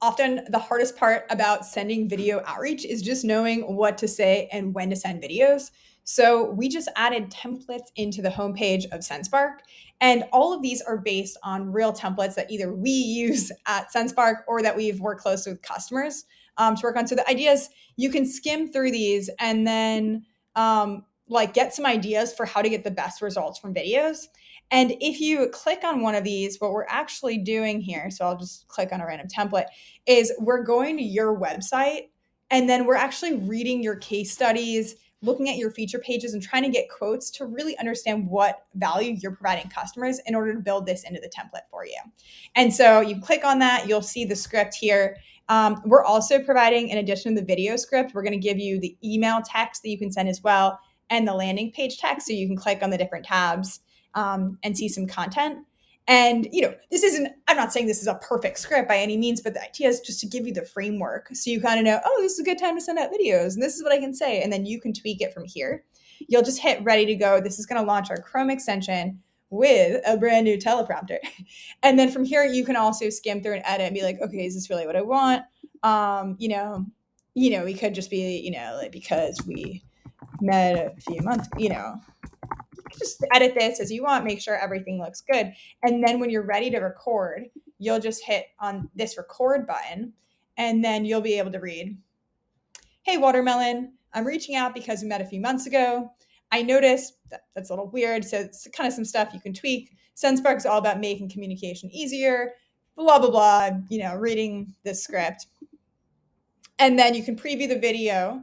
often the hardest part about sending video outreach is just knowing what to say and when to send videos. So we just added templates into the homepage of Sendspark. And all of these are based on real templates that either we use at Sendspark or that we've worked closely with customers to work on. So the idea is you can skim through these and then like get some ideas for how to get the best results from videos. And if you click on one of these, what we're actually doing here, so I'll just click on a random template, is we're going to your website and then we're actually reading your case studies, looking at your feature pages and trying to get quotes to really understand what value you're providing customers in order to build this into the template for you. And so you click on that, you'll see the script here. We're also providing, in addition to the video script, we're going to give you the email text that you can send as well and the landing page text so you can click on the different tabs and see some content. And, this isn't, I'm not saying this is a perfect script by any means, but the idea is just to give you the framework so you kind of know, oh, this is a good time to send out videos and this is what I can say. And then you can tweak it from here. You'll just hit ready to go. This is going to launch our Chrome extension with a brand new teleprompter. And then from here, you can also skim through and edit and be like, okay, is this really what I want? We could just be, like, because we met a few months, just edit this as you want, make sure everything looks good. And then when you're ready to record, you'll just hit on this record button and then you'll be able to read, hey, Watermelon, I'm reaching out because we met a few months ago. I noticed that's a little weird. So it's kind of some stuff you can tweak. Sendspark is all about making communication easier, blah, blah, blah, reading the script. And then you can preview the video.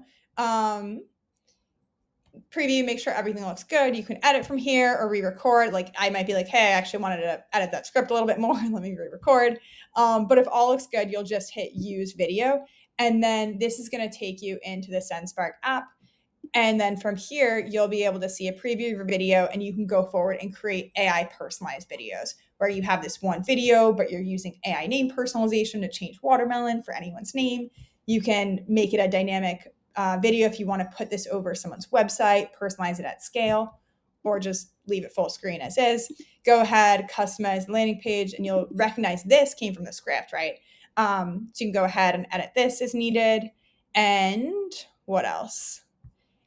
Preview, make sure everything looks good. You can edit from here or re-record. Like I might be like, hey, I actually wanted to edit that script a little bit more. Let me re-record. But if all looks good, you'll just hit use video. And then this is going to take you into the Sendspark app. And then from here, you'll be able to see a preview of your video and you can go forward and create AI personalized videos where you have this one video, but you're using AI name personalization to change Watermelon for anyone's name. You can make it a dynamic video if you want to put this over someone's website, personalize it at scale, or just leave it full screen as is. Go ahead, customize the landing page, and you'll recognize this came from the script, right? So you can go ahead and edit this as needed. And what else?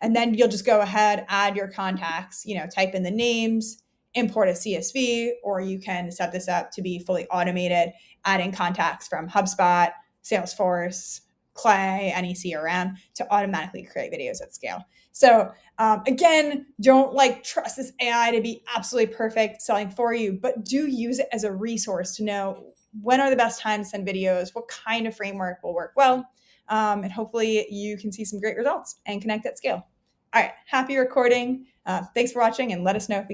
And then you'll just go ahead, add your contacts, type in the names, import a CSV, or you can set this up to be fully automated, adding contacts from HubSpot, Salesforce, Clay, any CRM to automatically create videos at scale. So again, don't trust this AI to be absolutely perfect selling for you, but do use it as a resource to know when are the best times to send videos, what kind of framework will work well, and hopefully you can see some great results and connect at scale. All right, happy recording. Thanks for watching and let us know if